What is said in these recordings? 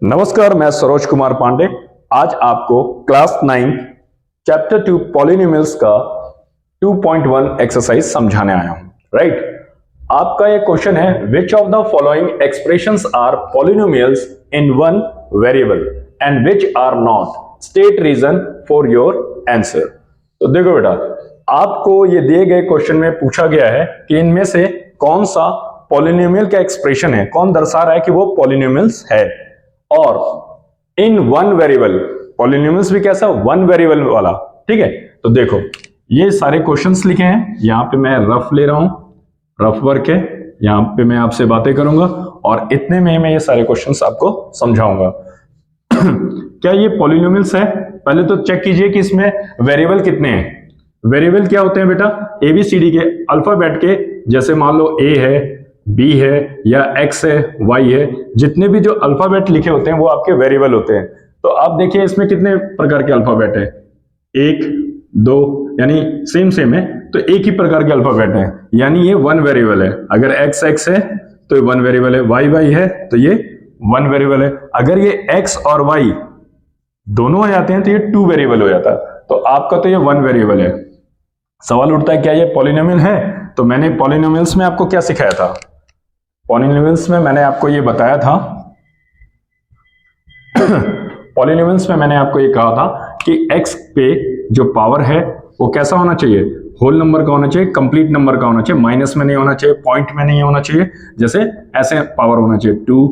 नमस्कार, मैं सरोज कुमार पांडे। आज आपको क्लास 9 चैप्टर 2 पॉलिनोमियल्स का 2.1 एक्सरसाइज समझाने आया हूं। राइट, आपका ये क्वेश्चन है, which of the following expressions are polynomials in one variable and which are not, state reason for your answer. तो देखो बेटा, आपको ये दिए गए क्वेश्चन में पूछा गया है कि इनमें से कौन सा पॉलिनोमियल का एक्सप्रेशन है, कौन दर्शा रहा है कि वो पॉलिनोमियल्स है, और इन वन वेरिएबल। पॉलिनोमियल्स भी कैसा, वन वेरिएबल वाला। ठीक है, तो देखो ये सारे क्वेश्चंस लिखे हैं, यहां पे मैं रफ ले रहा हूं, रफ वर्क है, यहां पे मैं आपसे बातें करूंगा और इतने में मैं ये सारे क्वेश्चंस आपको समझाऊंगा। क्या ये पॉलिनोमियल्स है? पहले तो चेक कीजिए कि इसमें वेरिएबल कितने हैं। वेरिएबल क्या होते हैं बेटा? एबीसीडी के अल्फाबेट के, जैसे मान लो ए है, बी है या एक्स है, वाई है, जितने भी जो अल्फाबेट लिखे होते हैं वो आपके वेरिएबल होते हैं। तो आप देखिए इसमें कितने प्रकार के अल्फाबेट है, एक, दो, यानी सेम है, तो एक ही प्रकार के अल्फाबेट है, यानी ये वन वेरिएबल है। अगर एक्स एक्स है तो ये वन वेरिएबल है, वाई वाई है तो ये वन वेरिएबल है। अगर ये एक्स और वाई दोनों आ जाते हैं तो ये टू वेरिएबल हो जाता है। तो आपका तो ये वन वेरिएबल है। सवाल उठता है क्या ये पॉलिनोमियल है? तो मैंने पॉलिनोमियल्स में आपको क्या सिखाया था? पॉलिनोमियल्स में मैंने आपको ये बताया था पॉलिनोमियल्स में मैंने आपको ये कहा था कि x पे जो पावर है वो कैसा होना चाहिए, होल नंबर का होना चाहिए, कंप्लीट नंबर का होना चाहिए, माइनस में नहीं होना चाहिए, पॉइंट में नहीं होना चाहिए, जैसे ऐसे पावर होना चाहिए 2,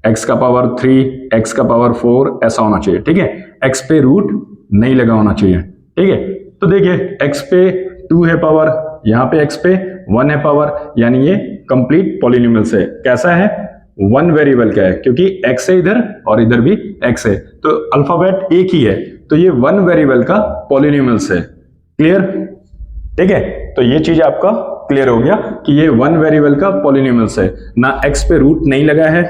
x का पावर 3, x का पावर 4, ऐसा होना चाहिए। ठीक है, x पे रूट नहीं लगा होना चाहिए। ठीक है, तो देखिए x पे 2 है पावर, यहाँ पे x पे 1 है पावर, यानी ये कंप्लीट पॉलिनोमियल्स है। कैसा है? वन वेरिएबल का है, क्योंकि x है इधर और इधर भी x है, तो अल्फाबेट एक ही है, तो ये वन वेरिएबल का पॉलिनोमियल्स है। क्लियर? ठीक है, तो ये चीज आपका क्लियर हो गया कि ये वन वेरिएबल का पॉलिनोमियल्स है, ना x पे रूट नहीं लगा है।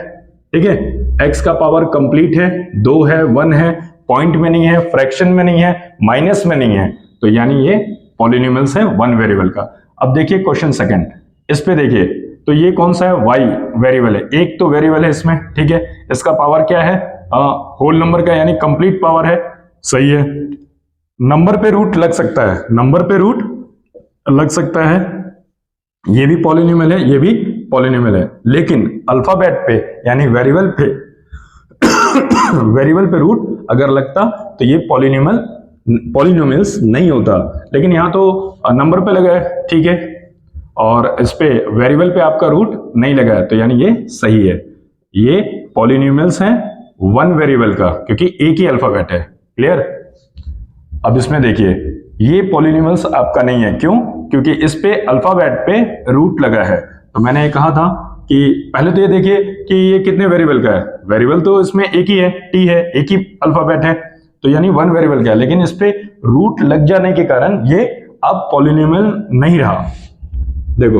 ठीक है, x का पावर कंप्लीट है, 2 है, 1 है, पॉइंट में नहीं है, फ्रैक्शन में नहीं है, माइनस में नहीं है, तो यानी ये पॉलिनोमियल्स है वन वेरिएबल का। अब देखिए क्वेश्चन सेकंड, इस पे देखिए, तो ये कौन सा है? y वेरिएबल है, एक तो वेरिएबल है इसमें। ठीक है, इसका पावर क्या है? होल नंबर का, यानी कंप्लीट पावर है। सही है, नंबर पे रूट लग सकता है, नंबर पे रूट लग सकता है, ये भी पॉलिनोमियल है, ये भी पॉलिनोमियल है, लेकिन अल्फाबेट पे यानी वेरिएबल पे वेरिएबल पे रूट अगर लगता तो ये पॉलिनोमियल्स नहीं होता, लेकिन यहाँ तो नंबर पे लगा है। ठीक है, और इस पे वेरिएबल पे आपका रूट नहीं लगा है, तो यानी ये सही है। ये पॉलिनोमियल्स हैं वन वेरिएबल का, क्योंकि एक ही अल्फाबेट है। क्लियर? अब इसमें देखिए, ये पॉलिनोमियल्स आपका नहीं है। क्यों? क्योंकि इस पे अल्फाबेट पे रूट लगा है। तो मैंने ये कहा था कि पहले तो ये देखिए कि ये कितने वेरिएबल का है। वेरिएबल तो इसमें एक ही है, टी है, एक ही अल्फाबेट है, तो यानी वन वेरिएबल का है, लेकिन इस पे रूट लग जाने के कारण ये अब पॉलिनोमियल नहीं रहा। देखो,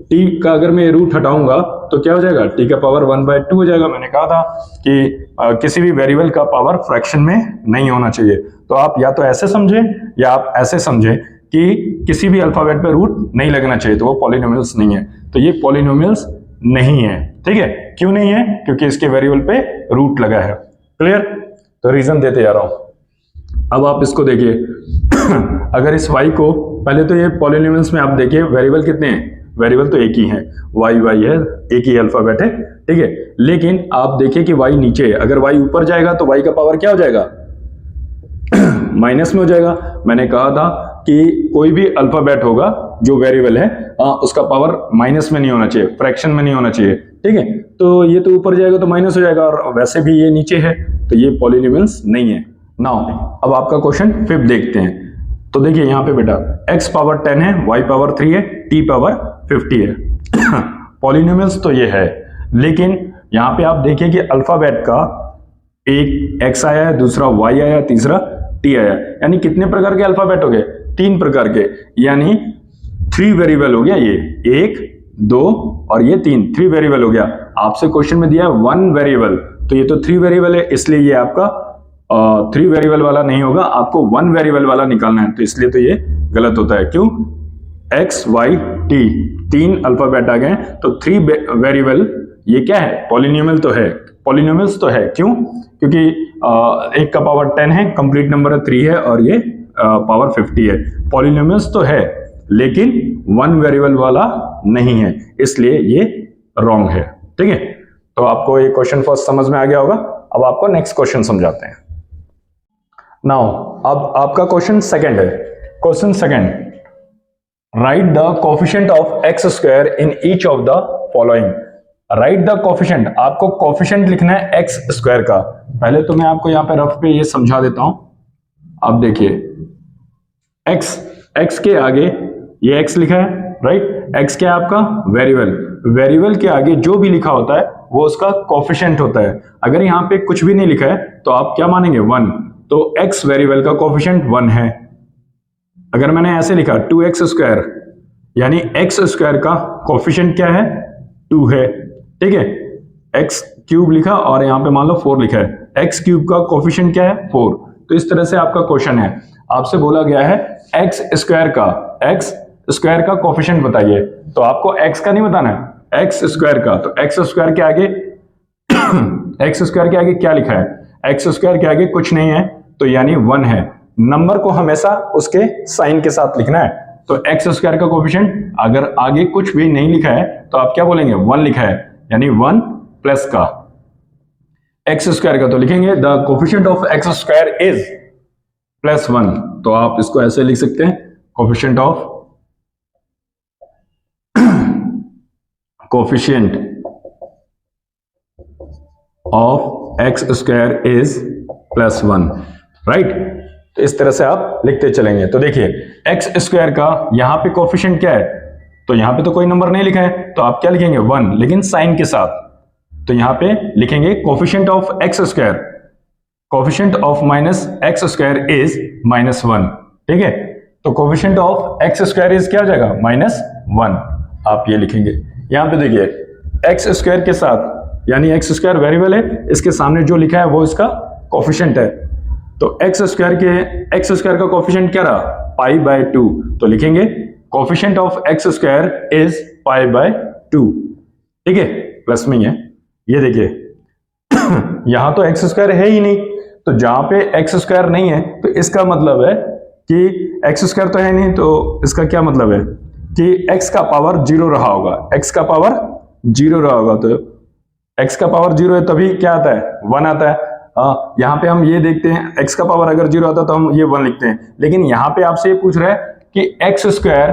t का अगर मैं रूट हटाऊंगा तो क्या हो जाएगा? t का पावर 1/2 हो जाएगा। मैंने कहा था कि किसी भी वेरिएबल का पावर फ्रैक्शन में नहीं होना चाहिए। तो आप या तो ऐसे समझें या आप ऐसे समझें कि किसी भी अल्फाबेट पे रूट नहीं लगना चाहिए, तो वो पॉलिनोमियल्स नहीं है। तो ये पॉलिनोमियल्स नहीं है। ठीक है, क्यों नहीं है? क्योंकि इसके वेरिएबल पे रूट लगा है। क्लियर? तो रीजन देते जा रहा हूं। अब आप इसको देखिए अगर इस y को, पहले तो ये पॉलिनोमियल्स में आप देखिए वेरिएबल कितने हैं? वेरिएबल तो एक ही है, y है, एक ही अल्फाबेट है। ठीक है, लेकिन आप देखिए कि y नीचे है, अगर y ऊपर जाएगा तो y का पावर क्या हो जाएगा? माइनस में हो जाएगा। मैंने कहा था कि कोई भी अल्फाबेट होगा जो वेरिएबल है, उसका पावर माइनस में नहीं होना चाहिए, फ्रैक्शन में नहीं होना चाहिए। ठीक है, तो ये तो ऊपर जाएगा तो माइनस हो जाएगा, और वैसे भी ये नीचे है, तो ये पॉलिनोमियल्स नहीं है। नाउ अब आपका क्वेश्चन 5 देखते हैं। तो देखिए यहाँ पे बेटा, x पावर 10 है, y पावर 3 है, t पावर 50 है। पॉलिनोमियल्स तो ये है, लेकिन यहाँ पे आप देखिए कि अल्फाबेट का एक x आया है, दूसरा y आया, तीसरा t आया, यानी कितने प्रकार के अल्फाबेट हो गए? 3 प्रकार के, यानी 3 वेरिएबल हो गया। ये 1, 2 और ये 3 वेरिएबल हो गया। आपसे क्वेश्चन में दिया है वन वेरिएबल, तो ये तो 3 वेरिएबल है, इसलिए ये आपका 3 वेरिएबल वाला नहीं होगा, आपको 1 वेरिएबल वाला निकालना है, तो इसलिए तो ये गलत होता है। क्यों? x, y, t 3 अल्फाबेट आ गए, तो 3 वेरिएबल, ये क्या है? पॉलिनोमियल तो है। पॉलिनोमियल्स तो है। क्यों? क्योंकि एक का पावर 10 है, कंप्लीट नंबर 3 है और ये पावर 50 है। पॉलिनोमियल्स तो है लेकिन वन वेरिएबल वाला नहीं है, इसलिए ये रॉन्ग है। ठीक है, तो आपको ये क्वेश्चन फर्स्ट समझ में आ गया होगा। अब आपको नेक्स्ट क्वेश्चन समझाते हैं। नाउ अब आपका क्वेश्चन सेकंड है। Question second, right the coefficient of X square in each of the following. Right the coefficient, आपको कोफिशिएंट लिखना है एक्स स्क्वायर का। पहले तो मैं आपको यहां पे रफ पे ये समझा देता हूं। अब देखिए, एक्स के आगे ये एक्स लिखा है, राइट। एक्स क्या है आपका? वेरिएबल। वेरिएबल के आगे जो भी लिखा होता है वो उसका कोफिशिएंट होता है। अगर यहां पे कुछ भी नहीं लिखा है तो आप क्या मानेंगे? 1। तो एक्स वेरिएबल का कोफिशिएंट 1 है। अगर मैंने ऐसे लिखा 2x स्क्वायर, यानी एक्स स्क्वायर का कोफिशिएंट क्या है? 2 है। ठीक है, एक्स क्यूब लिखा और यहां पे मान लो 4 लिखा है, एक्स क्यूब का कोफिशिएंट क्या है? 4। तो इस तरह से आपका क्वेश्चन है, आपसे बोला गया है एक्स स्क्वायर का कोफिशिएंट बताइए। तो आपको एक्स का नहीं बताना है, एक्स स्क्वायर का। तो एक्स स्क्वायर के आगे एक्स स्क्वायर के आगे क्या लिखा है? एक्स स्क्वायर के आगे कुछ नहीं है, तो यानी 1 है। नंबर को हमेशा उसके साइन के साथ लिखना है। तो एक्स स्क्वायर का कोफिशिएंट अगर आगे कुछ भी नहीं लिखा है तो आप क्या बोलेंगे? 1 लिखा है, यानी 1 प्लस का एक्स स्क्वायर का तो लिखेंगे the coefficient of X square is +1। तो आप इसको ऐसे लिख सकते हैं, coefficient of X square is +1, right. तो इस तरह से आप लिखते चलेंगे। तो देखिए, एक्स स्क्वायर का यहां पे कोफिशिएंट क्या है? तो यहां पे तो कोई नंबर नहीं लिखा है, तो आप क्या लिखेंगे? 1, लेकिन साइन के साथ। तो यहां पे लिखेंगे coefficient of X square, coefficient of -x square is -1। ठीक है, तो coefficient of X square is क्या हो जाएगा? -1। आप ये लिखेंगे। यहां पे देखिए, एक्स स्क्वायर के साथ, यानी एक्स स्क्वायर वेरिएबल है, इसके सामने जो लिखा है वो इसका कोफिशिएंट है। तो एक्स स्क्वायर का कोफिशिएंट क्या रहा? π/2। तो लिखेंगे coefficient of X square is π/2। ठीक है, प्लस में है। ये देखिए यहां तो एक्स स्क्वायर है ही नहीं, तो जहां पे एक्स स्क्वायर नहीं है तो इसका मतलब है कि एक्स स्क्वायर तो है नहीं, तो इसका क्या मतलब है कि एक्स का पावर 0 रहा होगा। एक्स का पावर 0 रहा होगा, तो एक्स का पावर 0 है तभी क्या आता है? 1 आता है। यहाँ पे हम ये देखते हैं, एक्स का पावर अगर 0 आता तो हम ये 1 लिखते हैं, लेकिन यहाँ पे आपसे ये पूछ रहा है कि x square,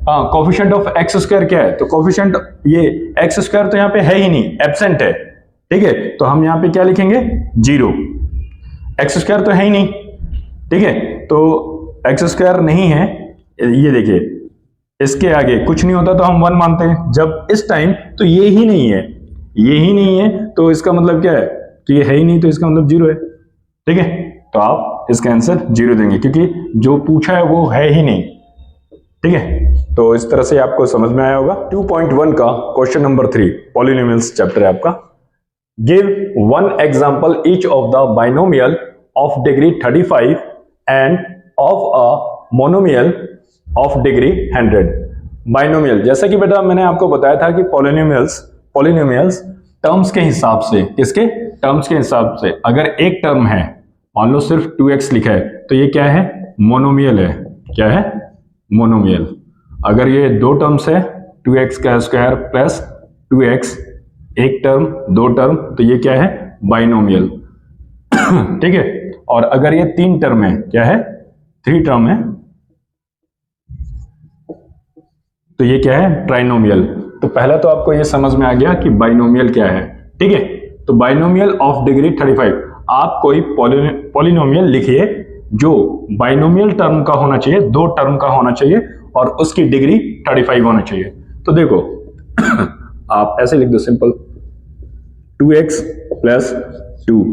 coefficient of X square क्या है? तो कोफिशिएंट ये एक्स स्क्वायर तो यहाँ पे है ही नहीं, एब्सेंट है। ठीक है, तो हम यहाँ पे क्या लिखेंगे? 0। एक्स स्क्वायर तो है ही नहीं। ठीक है, तो एक्स स्क्वायर नहीं है, ये देखिए, इसके आगे कुछ नहीं होता तो हम 1 मानते हैं। जब इस टाइम तो ये ही नहीं है, तो इसका मतलब क्या है कि ये है ही नहीं, तो इसका मतलब 0 है। ठीक है, तो आप इसका आंसर 0 देंगे, क्योंकि जो पूछा है वो है ही नहीं। ठीक है, तो इस तरह से आपको समझ में आया होगा। 2.1 का क्वेश्चन नंबर 3 पॉलिनोमियल्स चैप्टर है आपका। Give 1 example each of the binomial of degree 35 end of a monomial of degree 100। Binomial, जैसा कि बेटा मैंने आपको बताया था कि पॉलिनोमियल्स टर्म्स के हिसाब से, किसके? टर्म्स के हिसाब से। अगर एक टर्म है, मान लो सिर्फ 2x लिखा है, तो ये क्या है? मोनोमियल है। क्या है? मोनोमियल। अगर ये 2 टर्म्स है, 2x का स्क्वायर प्लस 2x, एक टर्म 2 टर्म, तो ये क्या है? बाइनोमियल। ठीक है, और अगर ये 3 टर्म है, क्या है? 3 टर्म है, तो ये क्या है? ट्राइनोमियल। तो पहला तो आपको ये समझ में आ गया कि बाइनोमियल क्या है। ठीक है, तो बाइनोमियल ऑफ डिग्री 35, आप कोई पॉलिनोमियल लिखिए जो बाइनोमियल टर्म का होना चाहिए, 2 टर्म का होना चाहिए और उसकी डिग्री 35 होना चाहिए। तो देखो आप ऐसे लिख दो सिंपल, 2x प्लस 2,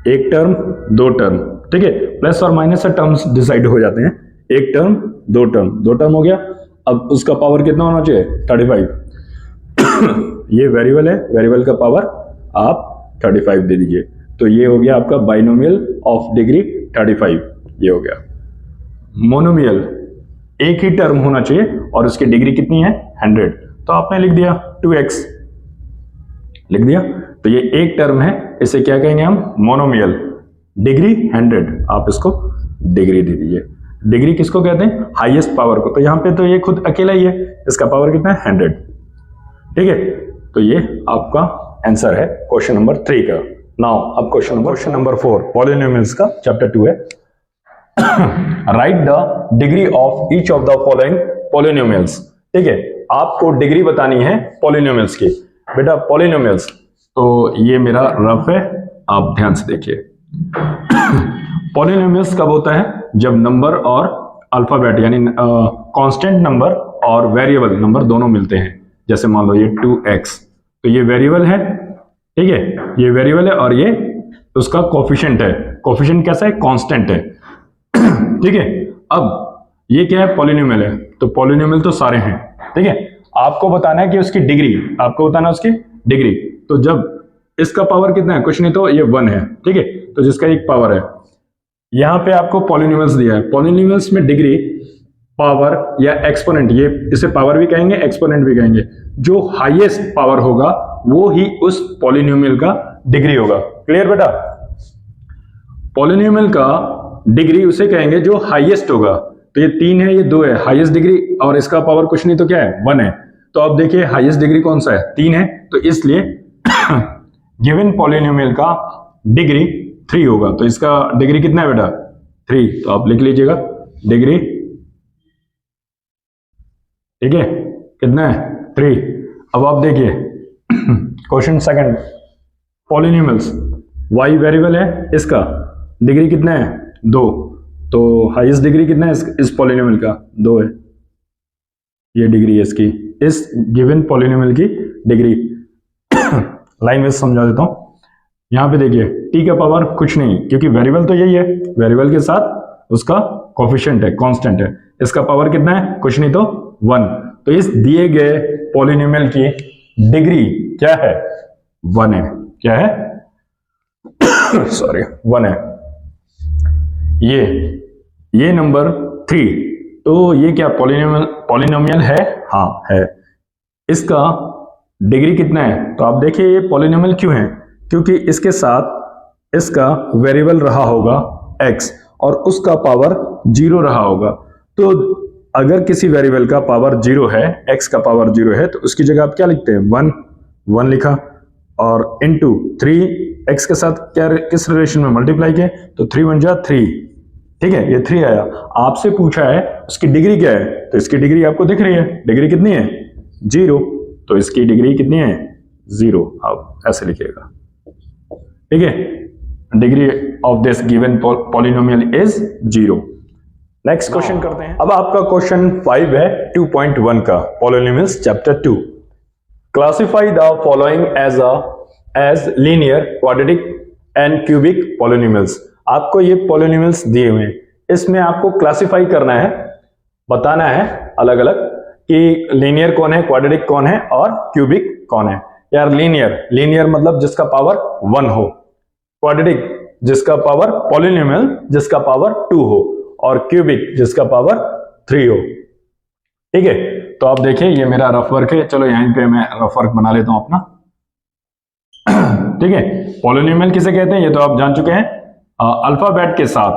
एक टर्म 2 टर्म। ठीक है, प्लस और माइनस से टर्म्स डिसाइड हो जाते हैं। एक टर्म 2 टर्म, 2 टर्म हो गया। अब उसका पावर कितना होना चाहिए? 35। ये वेरिएबल है, वेरिएबल का पावर आप 35 दे दीजिए। तो ये हो गया आपका बाइनोमियल ऑफ डिग्री 35, ये हो गया। मोनोमियल, एक ही टर्म होना चाहिए और उसकी डिग्री कितनी है? 100। तो आपने लिख दिया 2x, लिख दिया तो ये एक टर्म है, इसे क्या कहेंगे हम? मोनोमियल। डिग्री 100, आप इसको डिग्री दे दीजिए। डिग्री किसको कहते हैं? हाईएस्ट पावर को। तो यहां पे तो ये खुद अकेला ही है, इसका पावर कितना है? 100। ठीक है, तो ये आपका आंसर है क्वेश्चन नंबर 3 का। नाउ अब क्वेश्चन नंबर 4 पॉलिनोमियल्स का चैप्टर 2 है। Right the degree of each of the following polynomials. ठीक है, आपको डिग्री बतानी है पॉलिनोमियल्स की। बेटा पॉलिनोमियल्स, तो ये मेरा रफ है, आप ध्यान से देखिए। पॉलिनोमियल्स कब होता है? जब नंबर और अल्फाबेट यानी कांस्टेंट नंबर और वेरिएबल नंबर दोनों मिलते हैं। जैसे मान लो ये 2x, तो ये वेरिएबल है, ठीक है, ये वेरिएबल है और ये उसका कोफिशिएंट है। कोफिशिएंट कैसा है? कांस्टेंट है। ठीक है, अब ये क्या है? पॉलिनोमियल है। तो पॉलिनोमियल तो सारे हैं, ठीक है, आपको बताना है कि उसकी डिग्री, आपको बताना है उसकी डिग्री। तो जब इसका पावर कितना है? कुछ नहीं, तो ये 1 है, ठीक है, तो जिसका एक पावर है। यहां पे आपको पॉलिनोमियल्स दिया है, पॉलिनोमियल्स में डिग्री, पावर या एक्सपोनेंट, ये इसे पावर भी कहेंगे, एक्सपोनेंट भी कहेंगे। जो हाईएस्ट पावर होगा वो ही उस पॉलिनोमियल का डिग्री होगा। क्लियर बेटा? पॉलिनोमियल का डिग्री उसे कहेंगे जो हाईएस्ट होगा। तो ये 3 है, ये 2 है, हाईएस्ट डिग्री, और इसका पावर कुछ नहीं तो क्या है? 1 है। तो अब देखिए हाईएस्ट डिग्री कौन सा है? 3 है, तो इसलिए गिवन पॉलिनोमियल का डिग्री 3 होगा। तो इसका डिग्री कितना है बेटा? 3। तो आप लिख लीजिएगा डिग्री, ठीक है, कितना है? 3। अब आप देखिए question second, polynomials, y variable है, इसका डिग्री कितना है? 2। तो हाईएस्ट डिग्री कितना है इस पॉलिनोमियल का? 2 है। ये डिग्री है इसकी, इस गिवन पॉलिनोमियल की डिग्री। लाइन में समझा देता हूं। यहां पे देखिए t का पावर कुछ नहीं, क्योंकि वेरिएबल तो यही है, वेरिएबल के साथ उसका कोफिशिएंट है, कांस्टेंट है। इसका पावर कितना है? कुछ नहीं तो 1। तो इस दिए गए पॉलिनोमियल की डिग्री क्या है? 1 है। क्या है? सॉरी, 1 है। ये नंबर 3, तो ये क्या पॉलिनोमियल है? हाँ है। इसका डिग्री कितना है? तो आप देखिए ये पॉलिनोमियल क्यों है? क्योंकि इसके साथ इसका वेरिएबल रहा होगा x और उसका पावर 0 रहा होगा। तो अगर किसी वेरिएबल का पावर 0 है, x का पावर 0 है, तो उसकी जगह आप क्या लिखते हैं? 1 लिखा, और इंटू 3 x के साथ क्या, किस रिलेशन में मल्टीप्लाई किए? तो 3 1 जा 3, ठीक है, ये 3 आया। आपसे पूछा है उसकी डिग्री क्या है, तो इसकी डिग्री आपको दिख रही है, डिग्री कितनी है? 0। तो इसकी डिग्री कितनी है? 0। आप ऐसे लिखिएगा, ठीक है, degree of this given polynomial is 0। Next question करते हैं। अब आपका क्वेश्चन 5 है 2.1 का, polynomials chapter 2। Classify the following as linear, quadratic and cubic polynomials. आपको ये पॉलिनोमियल्स दिए हुए हैं, इसमें आपको क्लासिफाई करना है, बताना है अलग अलग कि लीनियर कौन है, क्वाड्रेटिक कौन है और क्यूबिक कौन है। यार लीनियर मतलब जिसका पावर 1 हो, क्वाड्रेटिक जिसका पावर, पॉलिनोमियल जिसका पावर 2 हो, और क्यूबिक जिसका पावर 3 हो। ठीक है, तो आप देखिए ये मेरा रफ वर्क है, चलो यहीं पे मैं रफ वर्क बना लेता हूं अपना। ठीक है, पॉलिनोमियल किसे कहते हैं ये तो आप जान चुके हैं। अल्फाबेट के साथ,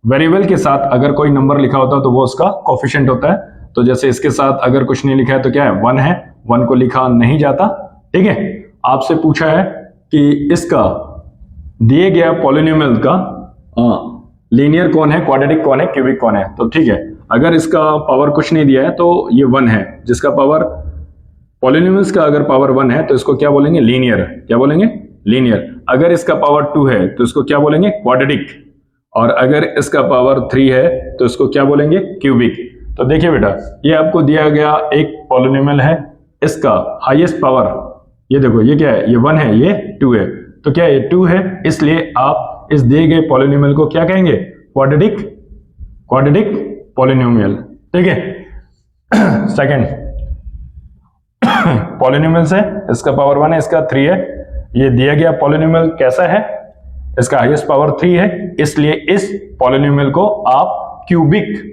वेरिएबल के साथ अगर कोई नंबर लिखा होता है तो वो उसका कोफिशिएंट होता है। तो जैसे इसके साथ अगर कुछ नहीं लिखा है तो क्या है? 1 है, 1 को लिखा नहीं जाता। ठीक है, आपसे पूछा है कि इसका दिए गया पॉलिनोमियल का लीनियर कौन है, क्वाड्रेटिक कौन है, क्यूबिक कौन है। तो ठीक है, अगर इसका पावर कुछ नहीं दिया है तो ये 1 है, जिसका पावर, पॉलिनोमियल्स का अगर पावर 1 है तो इसको क्या बोलेंगे? लीनियर। क्या बोलेंगे? लीनियर। अगर इसका पावर 2 है तो इसको क्या बोलेंगे? क्वाड्रेटिक। और अगर इसका पावर 3 है तो इसको क्या बोलेंगे? क्यूबिक। तो देखिए बेटा, ये आपको दिया गया एक पॉलिनोमियल है, इसका हाईएस्ट पावर, ये देखो, ये क्या है? ये 1 है, ये 2 है। तो क्या ये 2 है, इसलिए आप इस दिए गए पॉलिनोमियल को क्या कहेंगे? Quadratic polynomial. ठीक है, सेकंड पॉलिनोमियल है, इसका पावर 1 है, इसका 3 है। ये दिया गया पॉलिनोमियल कैसा है? इसका हाईएस्ट पावर 3 है, इसलिए इस पॉलिनोमियल को आप क्यूबिक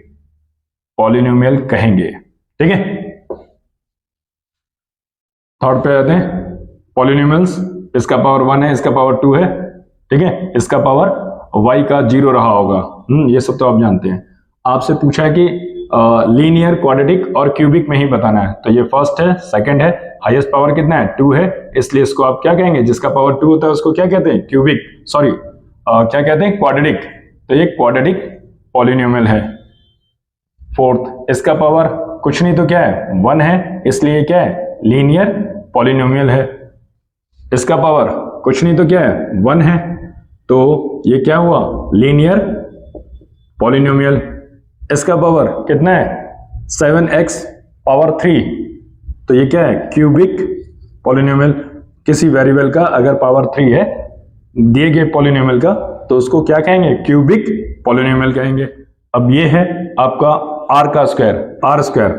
पॉलिनोमियल कहेंगे। ठीक है, थर्ड पे आते हैं, पॉलिनोमियल्स, इसका पावर 1 है, इसका पावर 2 है, ठीक है, इसका पावर y का 0 रहा होगा। ये सब तो आप जानते हैं। आपसे पूछा है कि लीनियर, क्वाड्रेटिक और क्यूबिक में ही बताना है, तो ये फर्स्ट है, सेकंड है, हाईएस्ट पावर कितना है 2 है, इसलिए इसको आप क्या कहेंगे, जिसका पावर 2 होता है उसको क्या कहते हैं, क्यूबिक, सॉरी क्या कहते हैं, क्वाड्रेटिक। तो ये क्वाड्रेटिक पॉलिनोमियल है। फोर्थ, इसका पावर कुछ नहीं तो क्या है 1 है, इसलिए क्या है, लीनियर पॉलिनोमियल है। इसका पावर कुछ नहीं तो क्या है 1 है, तो ये क्या हुआ, लीनियर पॉलिनोमियल। इसका पावर कितना है 7x पावर 3, तो ये क्या है, क्यूबिक पॉलिनोमियल। किसी वेरिएबल का अगर पावर 3 है दिए गए पॉलिनोमियल का, तो उसको क्या कहेंगे, क्यूबिक पॉलिनोमियल कहेंगे। अब ये है आपका r का स्क्वायर, r स्क्वायर।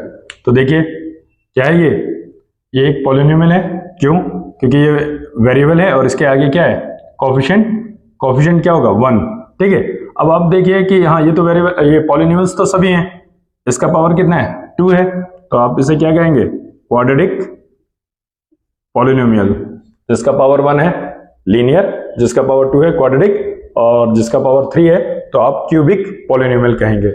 तो देखिए क्या है, ये एक पॉलिनोमियल है, क्यों, क्योंकि ये वेरिएबल है और इसके आगे क्या है, कोफिशिएंट, कोफिशिएंट क्या होगा 1, ठीक है। अब आप देखिए कि हाँ ये तो वेरिएबल, ये पॉलिनोमियल्स तो सभी हैं, इसका पावर कितना है 2 है, तो आप इसे क्या कहेंगे, क्वाड्रेटिक पॉलिनोमियल। जिसका पावर 1 है लीनियर, जिसका पावर 2 है क्वाड्रेटिक, और जिसका पावर 3 है तो आप क्यूबिक पॉलिनोमियल कहेंगे।